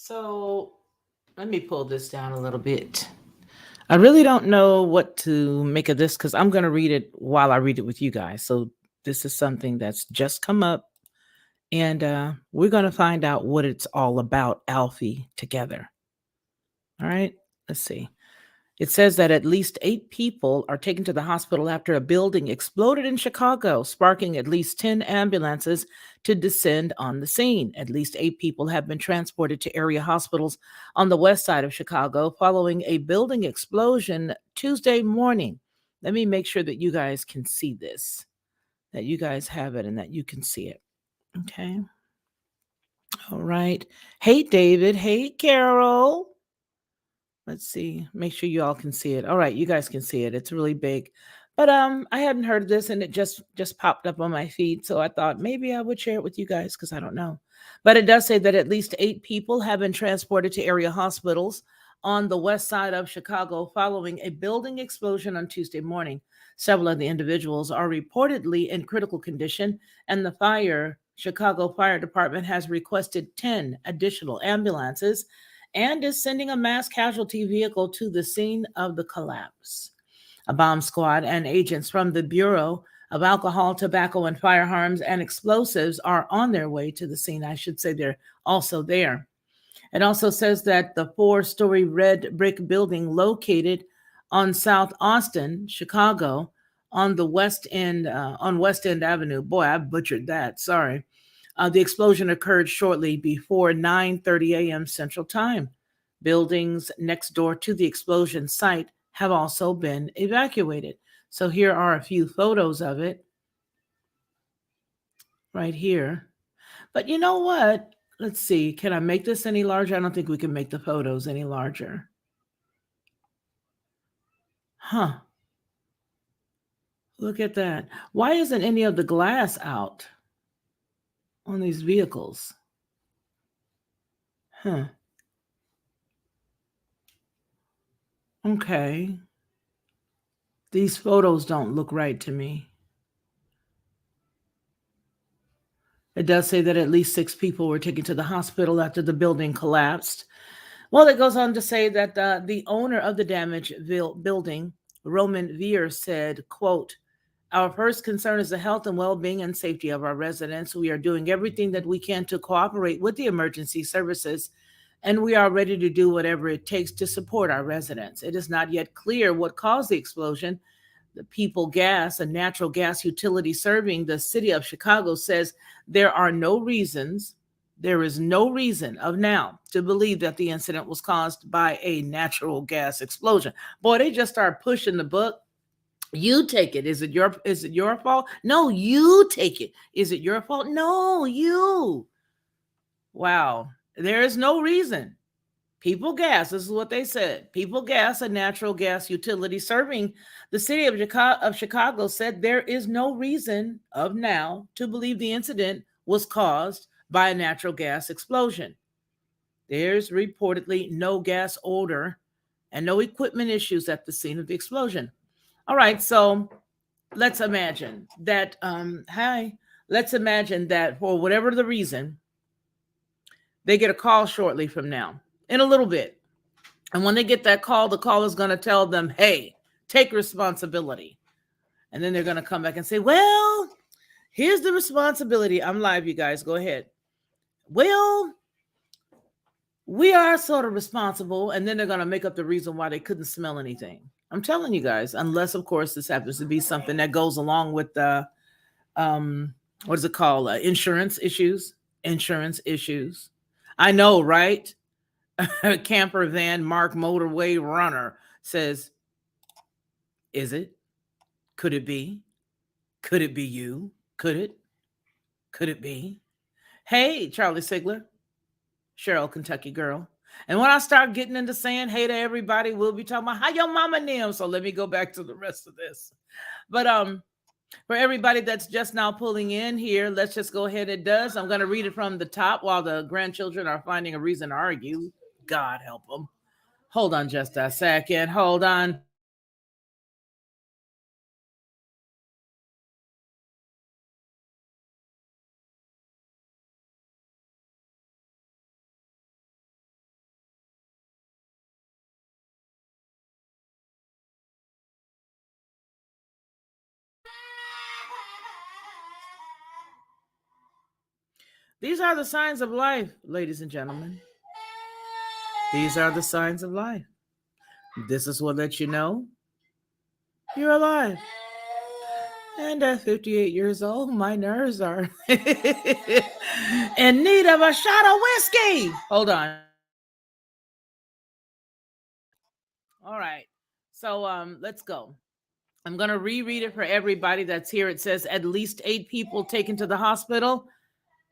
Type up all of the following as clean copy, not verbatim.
So let me pull this down a little bit. I really don't know what to make of this because I'm going to read it while I read it with you guys. So this is something that's just come up, and we're going to find out what it's all about, Alfie, together. All right, let's see. It says that at least 8 people are taken to the hospital after a building exploded in Chicago, sparking at least 10 ambulances to descend on the scene. At least 8 people have been transported to area hospitals on the west side of Chicago following a building explosion Tuesday morning. Let me make sure that you guys can see this, that you guys have it, and that you can see it. Okay. All right. Hey, David. Hey, Carol. Let's see. Make sure you all can see it. All right, you guys can see it. It's really big. But I hadn't heard of this and it just popped up on my feed, so I thought maybe I would share it with you guys cuz I don't know. But it does say that at least 8 people have been transported to area hospitals on the west side of Chicago following a building explosion on Tuesday morning. Several of the individuals are reportedly in critical condition, and the Chicago Fire Department has requested 10 additional ambulances and is sending a mass casualty vehicle to the scene of the collapse. A bomb squad and agents from the Bureau of Alcohol, Tobacco, and Firearms and Explosives are on their way to the scene. I should say they're also there. It also says that the 4-story red brick building located on South Austin, Chicago, on the West End, on West End Avenue. Boy, I butchered that. Sorry. The explosion occurred shortly before 9:30 a.m. Central Time. Buildings next door to the explosion site have also been evacuated. So here are a few photos of it right here. But you know what? Let's see. Can I make this any larger? I don't think we can make the photos any larger. Huh. Look at that. Why isn't any of the glass out on these vehicles? Huh. Okay. These photos don't look right to me. It does say that at least 6 people were taken to the hospital after the building collapsed. Well, it goes on to say that the owner of the damaged building, Roman Veer, said, quote, "Our first concern is the health and well-being and safety of our residents. We are doing everything that we can to cooperate with the emergency services, and we are ready to do whatever it takes to support our residents. It is not yet clear what caused the explosion. The People Gas, a natural gas utility serving the city of Chicago, says there is no reason of now to believe that the incident was caused by a natural gas explosion." Boy, they just start pushing the book. You take it. Is it your fault? No, you take it. Is it your fault? No, you. Wow. There is no reason. People Gas, this is what they said. People Gas, a natural gas utility serving the city of Chicago, said there is no reason of now to believe the incident was caused by a natural gas explosion. There's reportedly no gas odor and no equipment issues at the scene of the explosion. All right, so let's imagine that, let's imagine that for whatever the reason, they get a call shortly from now, in a little bit. And when they get that call, the call is going to tell them, hey, take responsibility. And then they're going to come back and say, well, here's the responsibility. I'm live, you guys. Go ahead. Well, we are sort of responsible. And then they're going to make up the reason why they couldn't smell anything. I'm telling you guys, unless, of course, this happens to be something that goes along with the, what is it called? Insurance issues. Insurance issues. I know, right? Camper van Mark Motorway Runner says, is it? Could it be? Could it be you? Could it? Could it be? Hey, Charlie Sigler, Cheryl, Kentucky girl. And when I start getting into saying hey to everybody, we'll be talking about how your mama name. So let me go back to the rest of this. But for everybody that's just now pulling in here, let's just go ahead. It does. I'm going to read it from the top while the grandchildren are finding a reason to argue. God help them. Hold on just a second. Hold on. These are the signs of life, ladies and gentlemen. These are the signs of life. This is what lets you know you're alive. And at 58 years old, my nerves are in need of a shot of whiskey. Hold on. All right. So let's go. I'm going to reread it for everybody that's here. It says at least 8 people taken to the hospital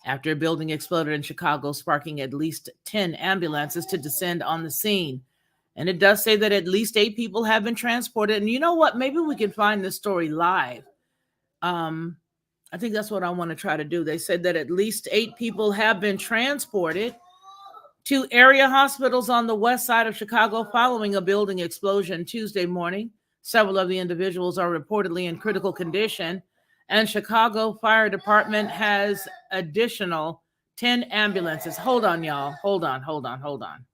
after a building exploded in Chicago, sparking at least 10 ambulances to descend on the scene. And it does say that at least 8 people have been transported. And you know what? Maybe we can find this story live. I think that's what I want to try to do. They said that at least 8 people have been transported to area hospitals on the west side of Chicago following a building explosion Tuesday morning. Several of the individuals are reportedly in critical condition, and Chicago Fire Department has additional 10 ambulances. Hold on, y'all. Hold on.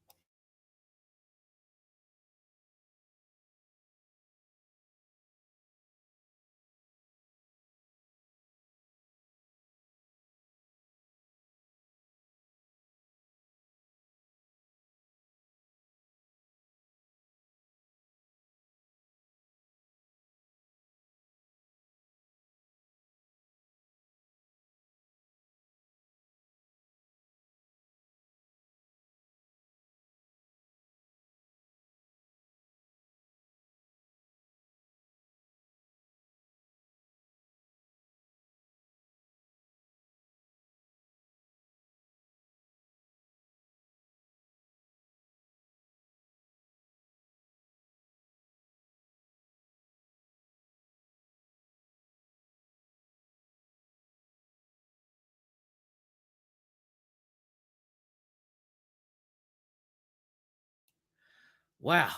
Wow.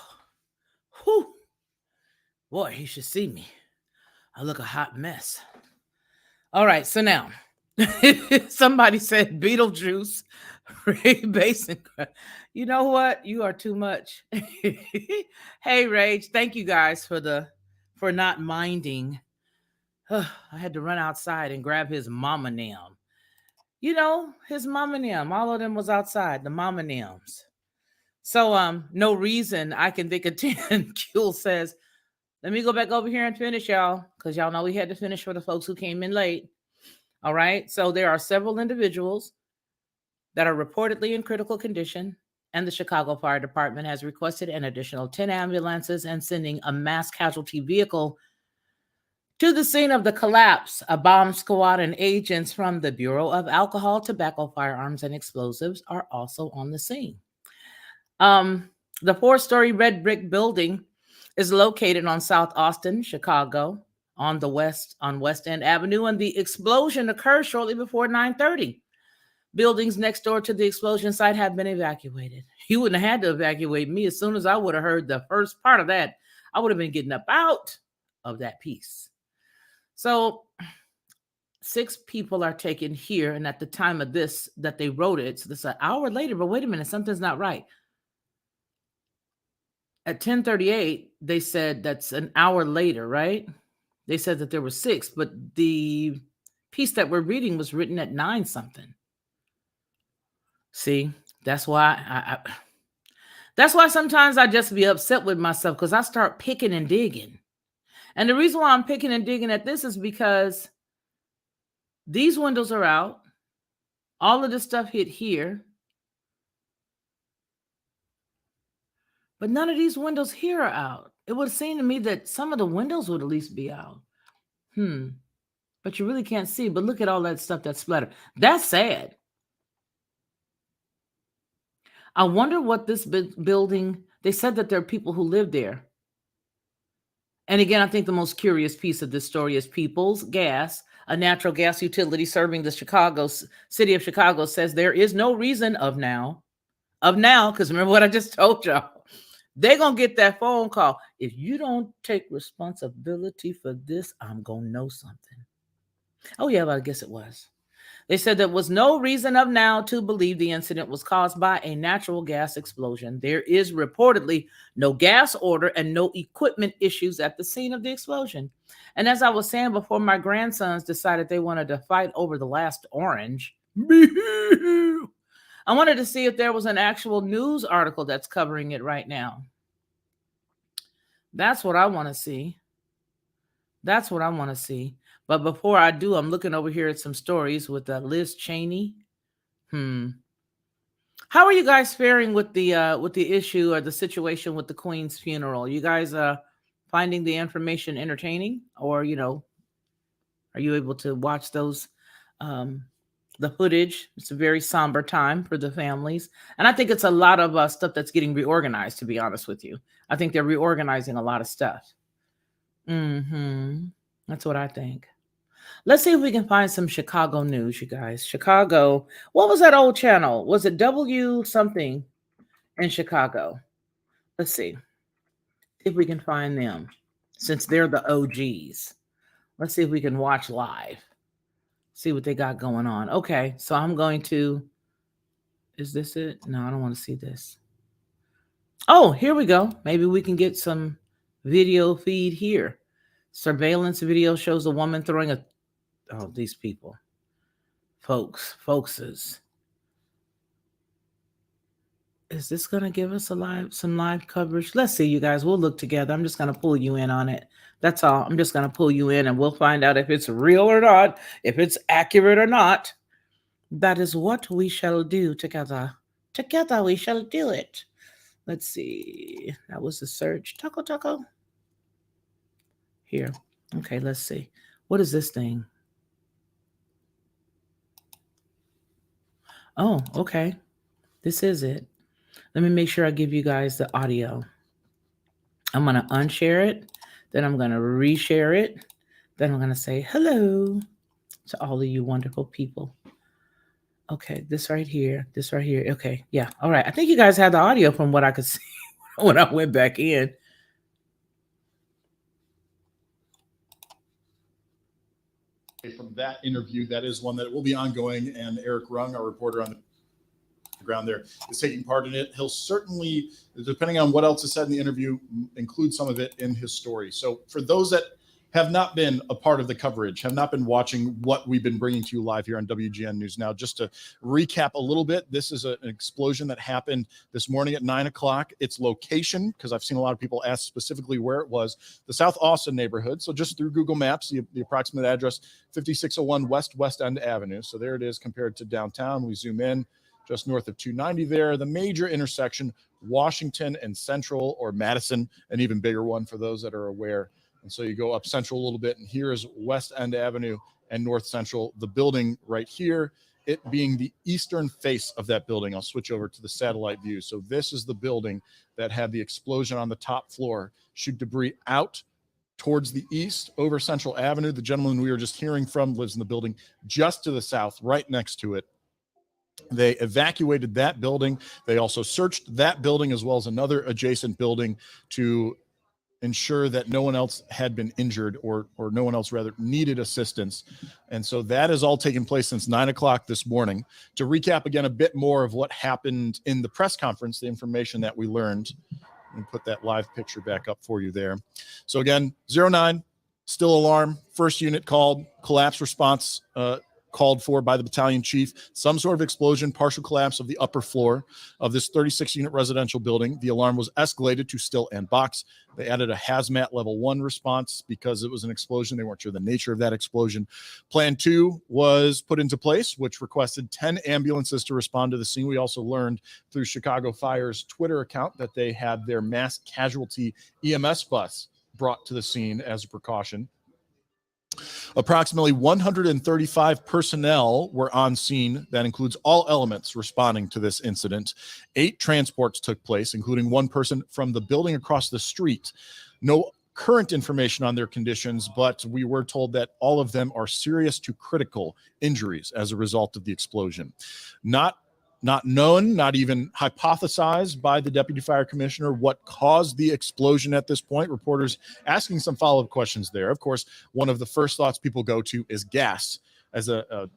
Whew. Boy, he should see me. I look a hot mess. All right, so now somebody said Beetlejuice, Ray Basin. You know what? You are too much. Hey, Rage, thank you guys for not minding. I had to run outside and grab his mama nam. You know, his mama nam. All of them was outside, the mama nams. So no reason I can think of 10. Kuhl says, let me go back over here and finish, y'all, because y'all know we had to finish for the folks who came in late. All right. So there are several individuals that are reportedly in critical condition, and the Chicago Fire Department has requested an additional 10 ambulances and sending a mass casualty vehicle to the scene of the collapse. A bomb squad and agents from the Bureau of Alcohol, Tobacco, Firearms, and Explosives are also on the scene. The 4-story red brick building is located on South Austin, Chicago, on West End Avenue, and the explosion occurred shortly before 9:30. Buildings next door to the explosion site have been evacuated. You wouldn't have had to evacuate me. As soon as I would have heard the first part of that, I would have been getting up out of that piece. So 6 people are taken here, and at the time of this that they wrote it, so this is an hour later, but wait a minute, something's not right. At 10:38, they said that's an hour later, right? They said that there were 6, but the piece that we're reading was written at 9 something. See, that's why that's why sometimes I just be upset with myself, because I start picking and digging. And the reason why I'm picking and digging at this is because these windows are out. All of this stuff hit here. But none of these windows here are out. It would seem to me that some of the windows would at least be out. But you really can't see. But look at all that stuff that's splattered. That's sad. I wonder what this building, they said that there are people who live there. And again, I think the most curious piece of this story is Peoples Gas, a natural gas utility serving the city of Chicago, says there is no reason of now, because remember what I just told y'all. They're going to get that phone call. If you don't take responsibility for this, I'm going to know something. Oh, yeah, but I guess it was. They said there was no reason of now to believe the incident was caused by a natural gas explosion. There is reportedly no gas order and no equipment issues at the scene of the explosion. And as I was saying before, my grandsons decided they wanted to fight over the last orange. I wanted to see if there was an actual news article that's covering it right now. That's what I want to see. That's what I want to see. But before I do, I'm looking over here at some stories with Liz Cheney. How are you guys faring with the issue or the situation with the Queen's funeral? You guys finding the information entertaining, or are you able to watch those the footage? It's a very somber time for the families, and I think it's a lot of stuff that's getting reorganized. To be honest with you, I think they're reorganizing a lot of stuff. That's what I think. Let's see if we can find some Chicago news, you guys. Chicago. What was that old channel? Was it W something in Chicago? Let's see if we can find them, since they're the OGs. Let's see if we can watch live. See what they got going on. Okay, so I'm going to. Is this it? No, I don't want to see this. Oh, here we go. Maybe we can get some video feed here. Surveillance video shows a woman throwing a. Oh, these people. Folkses. Is this going to give us some live coverage? Let's see, you guys. We'll look together. I'm just going to pull you in on it. That's all. I'm just going to pull you in and we'll find out if it's real or not, if it's accurate or not. That is what we shall do together. Together we shall do it. Let's see. That was the search. Taco. Here. Okay, let's see. What is this thing? Oh, okay. This is it. Let me make sure I give you guys the audio. I'm going to unshare it. Then I'm going to reshare it. Then I'm going to say hello to all of you wonderful people. Okay, this right here. Okay, yeah. All right. I think you guys had the audio from what I could see when I went back in. From that interview, that is one that will be ongoing, and Eric Rung, our reporter on the ground there, is taking part in it. He'll certainly, depending on what else is said in the interview, include some of it in his story. So for those that have not been a part of the coverage, have not been watching what we've been bringing to you live here on WGN News Now, just to recap a little bit, this is an explosion that happened this morning at 9 o'clock. Its location, because I've seen a lot of people ask specifically where it was, the South Austin neighborhood. So just through Google Maps, the approximate address, 5601 West End Avenue. So there it is compared to downtown. We zoom in just north of 290 there, the major intersection, Washington and Central, or Madison, an even bigger one for those that are aware. And so you go up Central a little bit, and here is West End Avenue and North Central, the building right here, it being the eastern face of that building. I'll switch over to the satellite view. So this is the building that had the explosion on the top floor, shoot debris out towards the east over Central Avenue. The gentleman we were just hearing from lives in the building just to the south, right next to it. They evacuated that building. They also searched that building as well as another adjacent building to ensure that no one else had been injured or no one else rather needed assistance. And so that has all taken place since 9 o'clock this morning. To recap again a bit more of what happened in the press conference, the information that we learned, and put that live picture back up for you there. So again, 09, still alarm, first unit called, collapse response called for by the battalion chief, some sort of explosion, partial collapse of the upper floor of this 36-unit residential building. The alarm was escalated to still and box. They added a hazmat level 1 response because it was an explosion. They weren't sure the nature of that explosion. Plan 2 was put into place, which requested 10 ambulances to respond to the scene. We also learned through Chicago Fire's Twitter account that they had their mass casualty EMS bus brought to the scene as a precaution. Approximately 135 personnel were on scene. That includes all elements responding to this incident. 8 transports took place, including one person from the building across the street. No current information on their conditions, but we were told that all of them are serious to critical injuries as a result of the explosion. Not known, not even hypothesized by the deputy fire commissioner what caused the explosion at this point. Reporters asking some follow-up questions there. Of course, one of the first thoughts people go to is gas as a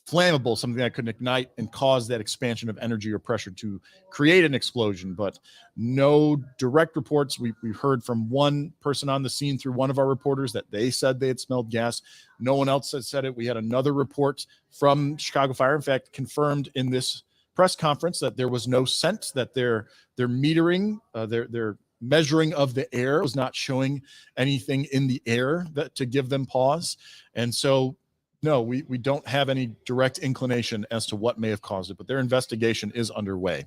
flammable, something that could ignite and cause that expansion of energy or pressure to create an explosion, but no direct reports. We heard from one person on the scene through one of our reporters that they said they had smelled gas. No one else had said it. We had another report from Chicago Fire, in fact, confirmed in this press conference that there was no scent, that their metering, their measuring of the air was not showing anything in the air that to give them pause. And so no, we don't have any direct inclination as to what may have caused it, but their investigation is underway.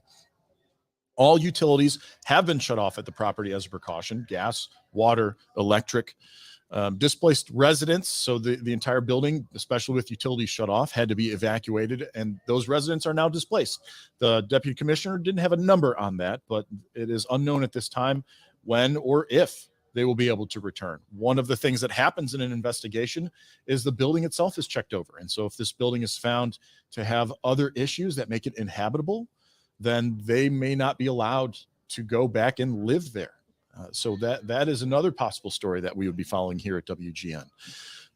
All utilities have been shut off at the property as a precaution: gas, water, electric. Displaced residents, so the entire building, especially with utilities shut off, had to be evacuated, and those residents are now displaced. The deputy commissioner didn't have a number on that, but it is unknown at this time when or if they will be able to return. One of the things that happens in an investigation is the building itself is checked over. And so if this building is found to have other issues that make it inhabitable, then they may not be allowed to go back and live there. So that is another possible story that we would be following here at WGN.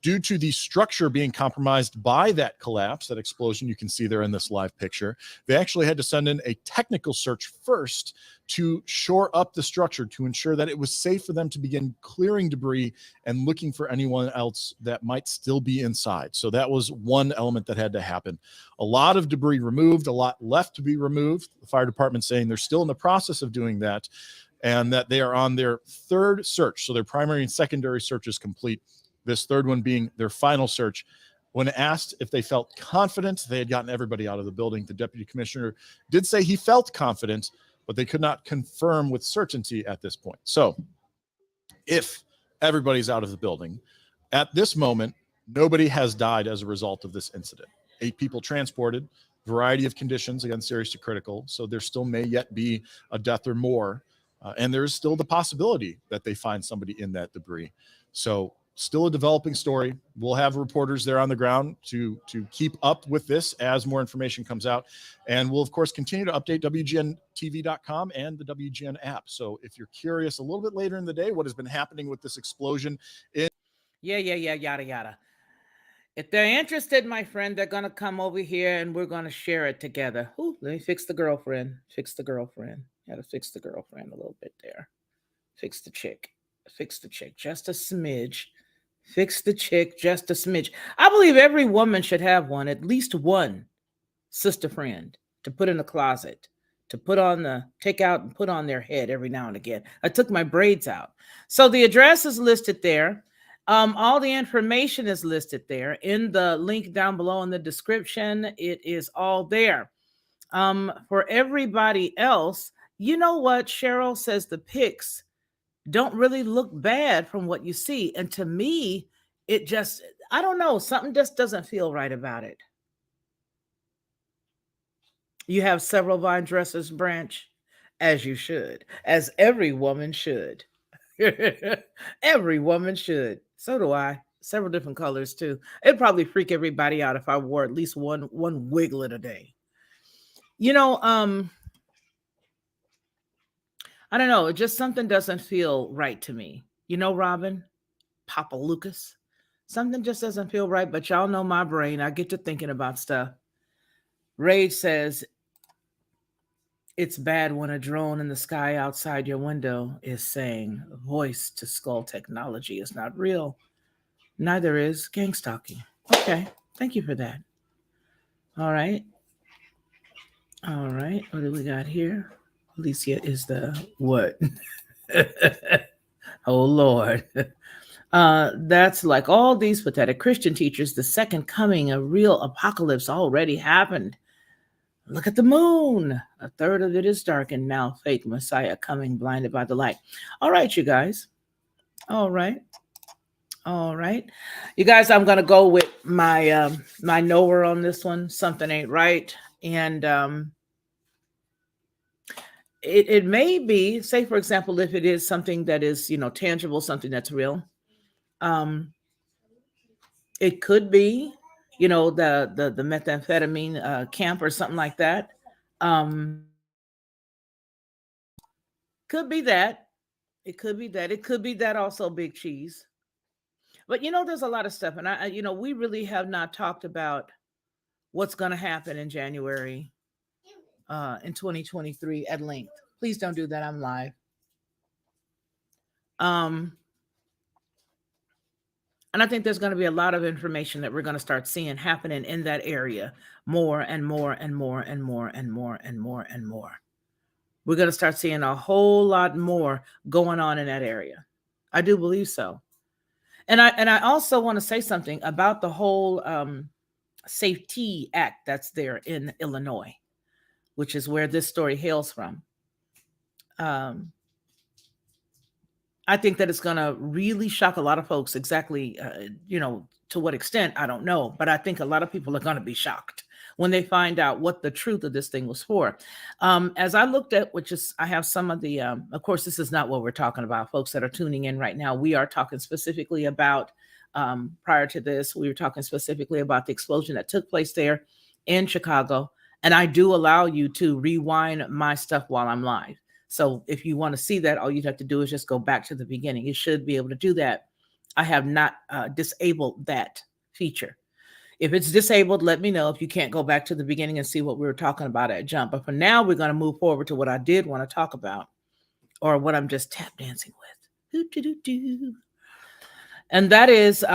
Due to the structure being compromised by that collapse, that explosion you can see there in this live picture, they actually had to send in a technical search first to shore up the structure to ensure that it was safe for them to begin clearing debris and looking for anyone else that might still be inside. So that was one element that had to happen. A lot of debris removed, a lot left to be removed. The fire department saying they're still in the process of doing that, and that they are on their third search. So their primary and secondary search is complete. This third one being their final search. When asked if they felt confident they had gotten everybody out of the building, the deputy commissioner did say he felt confident, but they could not confirm with certainty at this point. So if everybody's out of the building, at this moment, nobody has died as a result of this incident. 8 people transported, variety of conditions, again, serious to critical. So there still may yet be a death or more. And there is still the possibility that they find somebody in that debris. So still a developing story. We'll have reporters there on the ground to keep up with this as more information comes out. And we'll, of course, continue to update WGNTV.com and the WGN app. So if you're curious a little bit later in the day what has been happening with this explosion in yada yada. If they're interested, my friend, they're gonna come over here and we're gonna share it together. Ooh, let me fix the girlfriend. Fix the girlfriend. Gotta fix the girlfriend a little bit there. Fix the chick. Fix the chick just a smidge. Fix the chick just a smidge. I believe every woman should have one, at least one sister friend to put in the closet, to take out and put on their head every now and again. I took my braids out. So the address is listed there. All the information is listed there in the link down below in the description. It is all there. For everybody else, you know what? Cheryl says the pics don't really look bad from what you see. And to me, it just, I don't know, something just doesn't feel right about it. You have several vine dressers, Branch, as you should, as every woman should. Every woman should. So do I. Several different colors too. It'd probably freak everybody out if I wore at least one wiglet a day. You know, I don't know. Just something doesn't feel right to me. You know, Robin, Papa Lucas, something just doesn't feel right. But y'all know my brain. I get to thinking about stuff. Rage says, it's bad when a drone in the sky outside your window is saying voice to skull technology is not real. Neither is gang stalking. Okay. Thank you for that. All right. All right. What do we got here? Alicia is the what? Oh, Lord. That's like all these pathetic Christian teachers. The second coming, a real apocalypse already happened. Look at the moon. A third of it is darkened now. Fake Messiah coming, blinded by the light. All right, you guys. All right. All right. You guys, I'm going to go with my my knower on this one. Something ain't right. And it may be, say, for example, if it is something that is, tangible, something that's real. It could be, the methamphetamine camp or something like that. Could be that. It could be that. It could be that also, Big Cheese. But there's a lot of stuff, and I we really have not talked about what's going to happen in January in 2023 at length. Please don't do that. I'm live. And I think there's going to be a lot of information that we're going to start seeing happening in that area more and more and more and more and more and more and more. We're going to start seeing a whole lot more going on in that area. I do believe so. And I also want to say something about the whole Safety Act that's there in Illinois, which is where this story hails from. I think that it's going to really shock a lot of folks. Exactly, to what extent, I don't know. But I think a lot of people are going to be shocked when they find out what the truth of this thing was for. As I looked at, I have some of the, of course, this is not what we're talking about, folks that are tuning in right now. We are talking specifically about, prior to this, we were talking specifically about the explosion that took place there in Chicago. And I do allow you to rewind my stuff while I'm live. So if you want to see that, all you'd have to do is just go back to the beginning. You should be able to do that. I have not disabled that feature. If it's disabled, let me know if you can't go back to the beginning and see what we were talking about at jump. But for now, we're going to move forward to what I did want to talk about, or what I'm just tap dancing with. And that is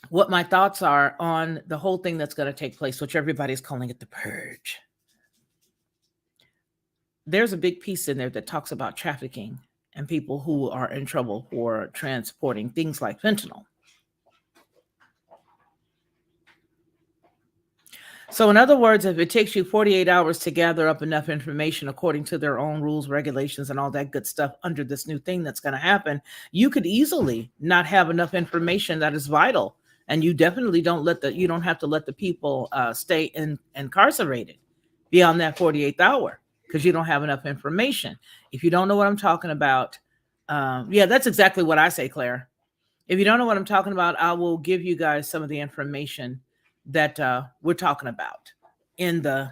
what my thoughts are on the whole thing that's going to take place, which everybody's calling it the purge. There's a big piece in there that talks about trafficking and people who are in trouble for transporting things like fentanyl. So in other words, if it takes you 48 hours to gather up enough information according to their own rules, regulations, and all that good stuff under this new thing that's going to happen, you could easily not have enough information that is vital. And you definitely you don't have to let the people stay incarcerated beyond that 48th hour, because you don't have enough information. If you don't know what I'm talking about, that's exactly what I say, Claire. If you don't know what I'm talking about, I will give you guys some of the information that we're talking about didn't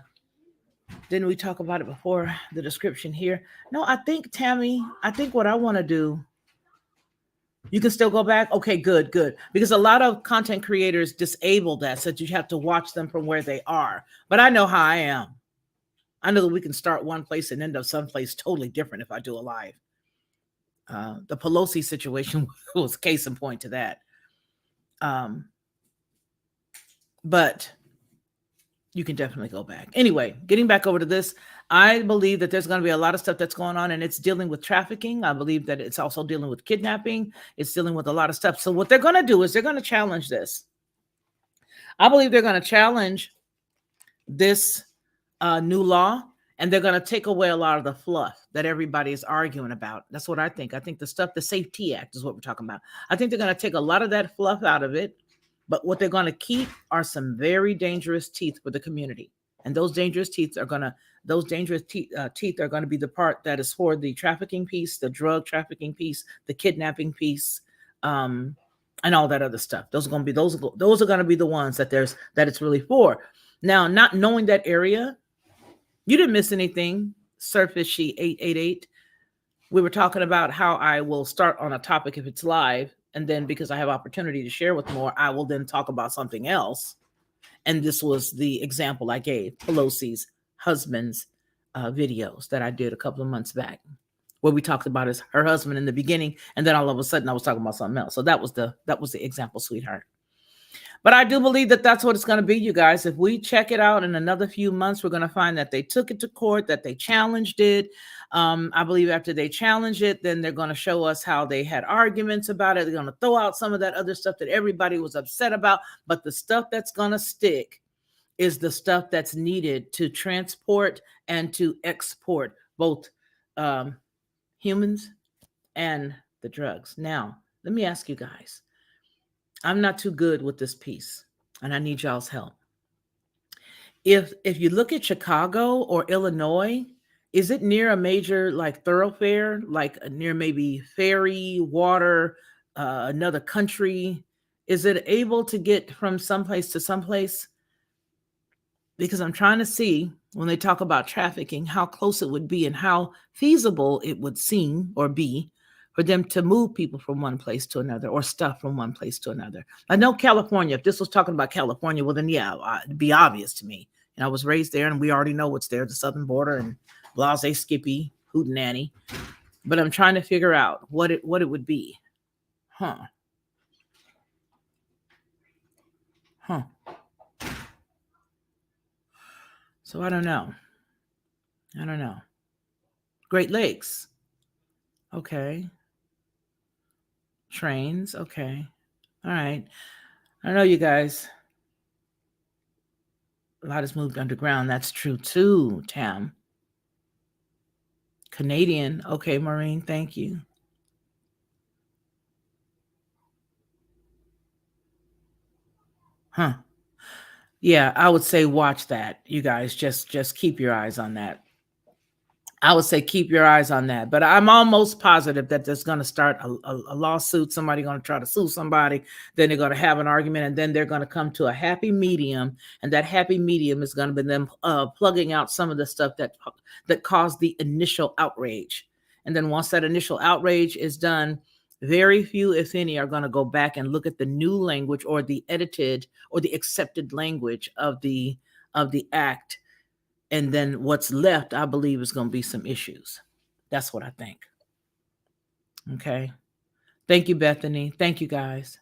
we talk about it before, the description here? No, I think, Tammy, what I want to do, you can still go back. Okay, good. Because a lot of content creators disable that, so that you have to watch them from where they are. But I know how I am. I know that we can start one place and end up someplace totally different if I do a live. The Pelosi situation was case in point to that. But you can definitely go back. Anyway, getting back over to this, I believe that there's going to be a lot of stuff that's going on, and it's dealing with trafficking. I believe that it's also dealing with kidnapping. It's dealing with a lot of stuff. So what they're going to do is they're going to challenge this. I believe they're going to challenge this new law, and they're going to take away a lot of the fluff that everybody is arguing about. That's what I think. I think the Safety Act is what we're talking about. I think they're going to take a lot of that fluff out of it. But what they're going to keep are some very dangerous teeth for the community. And those dangerous teeth are going to be the part that is for the trafficking piece, the drug trafficking piece, the kidnapping piece, and all that other stuff. Those are going to be the ones that it's really for. Now, not knowing that area, you didn't miss anything. Surfishy 888. We were talking about how I will start on a topic if it's live. And then because I have opportunity to share with more, I will then talk about something else. And this was the example I gave, Pelosi's husband's videos that I did a couple of months back, where we talked about her husband in the beginning. And then all of a sudden I was talking about something else. So that was the example, sweetheart. But I do believe that that's what it's going to be, you guys. If we check it out in another few months, we're going to find that they took it to court, that they challenged it. I believe after they challenge it, then they're going to show us how they had arguments about it. They're going to throw out some of that other stuff that everybody was upset about. But the stuff that's going to stick is the stuff that's needed to transport and to export both humans and the drugs. Now, let me ask you guys. I'm not too good with this piece, and I need y'all's help. If you look at Chicago or Illinois, is it near a major thoroughfare, near maybe ferry, water, another country? Is it able to get from someplace to someplace? Because I'm trying to see, when they talk about trafficking, how close it would be and how feasible it would seem or be for them to move people from one place to another or stuff from one place to another. I know California, if this was talking about California, well, then, yeah, it'd be obvious to me. And I was raised there, and we already know what's there, the southern border and blase Skippy, hootenanny. But I'm trying to figure out what it would be. Huh. So I don't know. Great Lakes. Okay. Trains. Okay. All right. I know you guys. A lot has moved underground. That's true too, Tam. Canadian. Okay, Maureen, thank you. Huh. Yeah, I would say watch that. You guys just keep your eyes on that. I would say keep your eyes on that. But I'm almost positive that there's going to start a lawsuit. Somebody going to try to sue somebody. Then they're going to have an argument, and then they're going to come to a happy medium. And that happy medium is going to be them plugging out some of the stuff that caused the initial outrage. And then once that initial outrage is done, very few, if any, are going to go back and look at the new language or the edited or the accepted language of the act. And then what's left, I believe, is going to be some issues. That's what I think. Okay. Thank you, Bethany. Thank you, guys.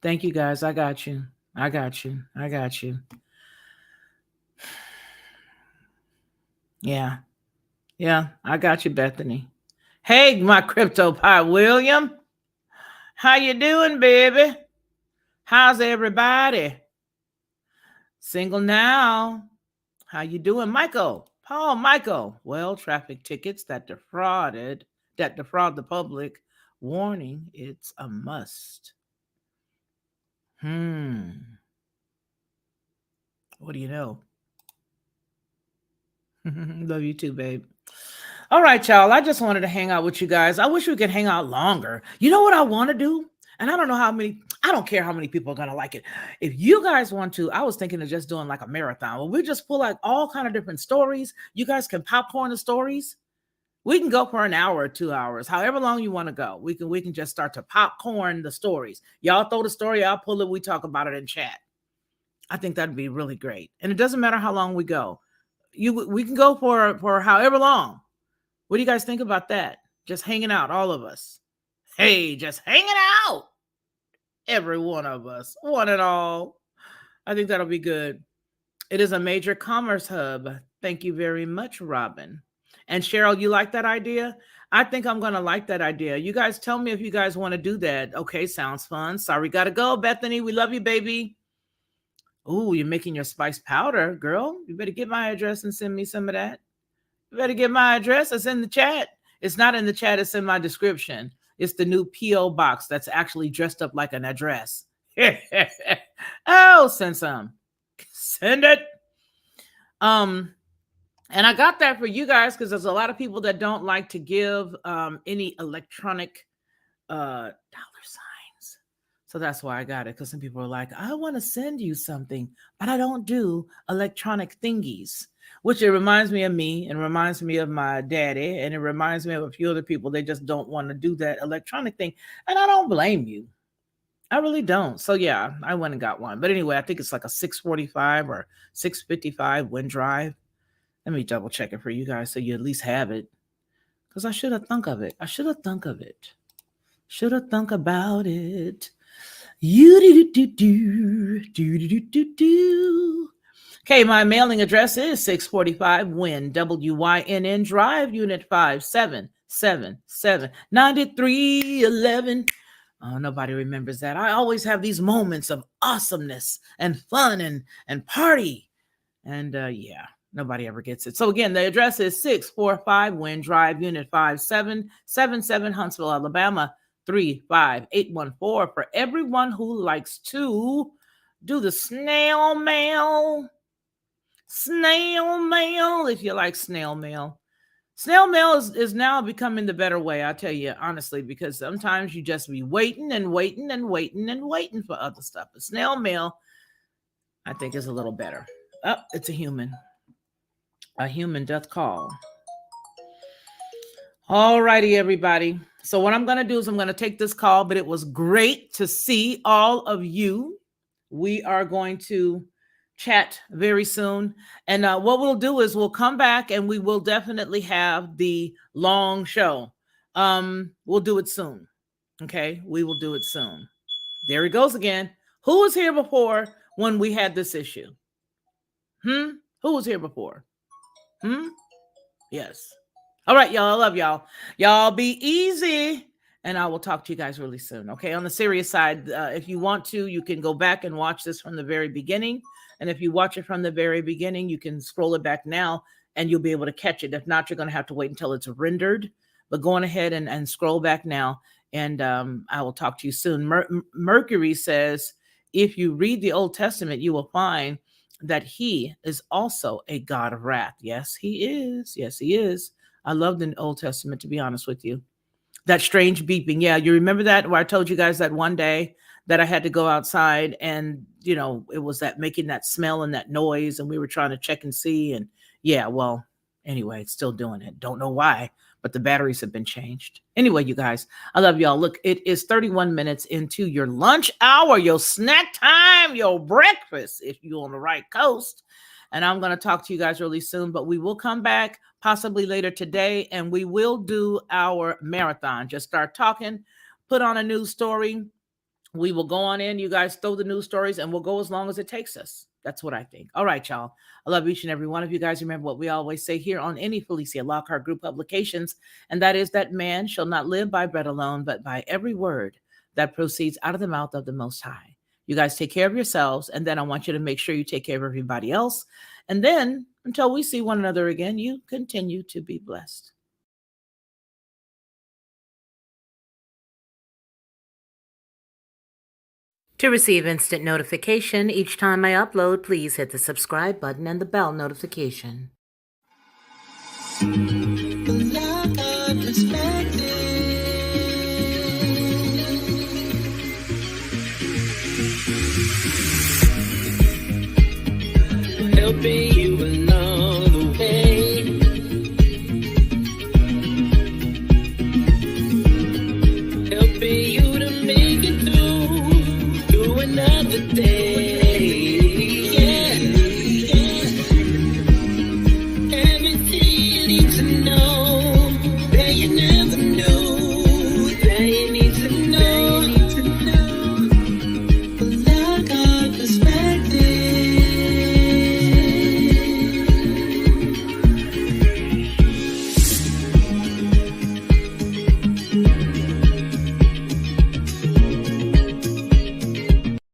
Thank you, guys. I got you. I got you. Yeah. I got you, Bethany. Hey, my crypto pie, William. How you doing, baby? How's everybody? Single now. How you doing, Michael? Michael. Well, traffic tickets that defraud the public. Warning, it's a must. What do you know? Love you too, babe. All right, y'all. I just wanted to hang out with you guys. I wish we could hang out longer. You know what I want to do? And I don't care how many people are going to like it. If you guys want to, I was thinking of just doing like a marathon where we just pull like all kind of different stories. You guys can popcorn the stories. We can go for an hour or 2 hours, however long you want to go. We can just start to popcorn the stories. Y'all throw the story, I'll pull it. We talk about it in chat. I think that'd be really great. And it doesn't matter how long we go. We can go for however long. What do you guys think about that? Just hanging out, all of us. Hey, just hanging out. Every one of us, one and all. I think that'll be good. It is a major commerce hub. Thank you very much, Robin. And Cheryl, you like that idea? I think I'm going to like that idea. You guys tell me if you guys want to do that. Okay, sounds fun. Sorry, got to go, Bethany. We love you, baby. Ooh, you're making your spice powder, girl. You better get my address and send me some of that. You better get my address. It's in the chat. It's not in the chat. It's in my description. It's the new P.O. box that's actually dressed up like an address. Oh, send some. Send it. And I got that for you guys because there's a lot of people that don't like to give any electronic dollar signs. So that's why I got it, because some people are like, I want to send you something, but I don't do electronic thingies, which it reminds me of me and reminds me of my daddy. And it reminds me of a few other people. They just don't want to do that electronic thing. And I don't blame you. I really don't. So yeah, I went and got one. But anyway, I think it's like a 645 or 655 wind drive. Let me double check it for you guys so you at least have it. Because I should have thunk of it. Should have thunk about it. Okay, my mailing address is 645 Wynn, WYNN Drive, Unit 5777 9311. Oh, nobody remembers that. I always have these moments of awesomeness and fun and party. And yeah, nobody ever gets it. So again, the address is 645 Wynn Drive, Unit 5777, Huntsville, Alabama, 35814. For everyone who likes to do the snail mail, if you like snail mail. Snail mail is now becoming the better way, I tell you, honestly, because sometimes you just be waiting for other stuff. But snail mail, I think, is a little better. Oh, it's a human. A human doth call. All righty, everybody. So what I'm going to do is I'm going to take this call, but it was great to see all of you. We are going to chat very soon. And what we'll do is we'll come back and we will definitely have the long show. We'll do it soon. Okay, we will do it soon. There he goes again. Who was here before when we had this issue? Who was here before? Yes. All right, y'all. I love y'all. Y'all be easy. And I will talk to you guys really soon. Okay. On the serious side, if you want to, you can go back and watch this from the very beginning. And if you watch it from the very beginning, you can scroll it back now and you'll be able to catch it. If not, you're going to have to wait until it's rendered. But go on ahead and scroll back now. And I will talk to you soon. Mercury says, if you read the Old Testament, you will find that he is also a God of wrath. Yes, he is. Yes, he is. I love the Old Testament, to be honest with you. That strange beeping. Yeah, you remember that where I told you guys that one day that I had to go outside and, you know, it was that making that smell and that noise and we were trying to check and see. And yeah, well, anyway, it's still doing it. Don't know why, but the batteries have been changed. Anyway, you guys, I love y'all. Look, it is 31 minutes into your lunch hour, your snack time, your breakfast, if you're on the right coast. And I'm going to talk to you guys really soon, but we will come back possibly later today and we will do our marathon. Just start talking, put on a news story. We will go on in. You guys throw the news stories and we'll go as long as it takes us. That's what I think. All right, y'all. I love each and every one of you guys. Remember what we always say here on any Felicia Lockhart Group publications, and that is that man shall not live by bread alone, but by every word that proceeds out of the mouth of the Most High. You guys take care of yourselves, and then I want you to make sure you take care of everybody else. And then until we see one another again, you continue to be blessed. To receive instant notification each time I upload, please hit the subscribe button and the bell notification.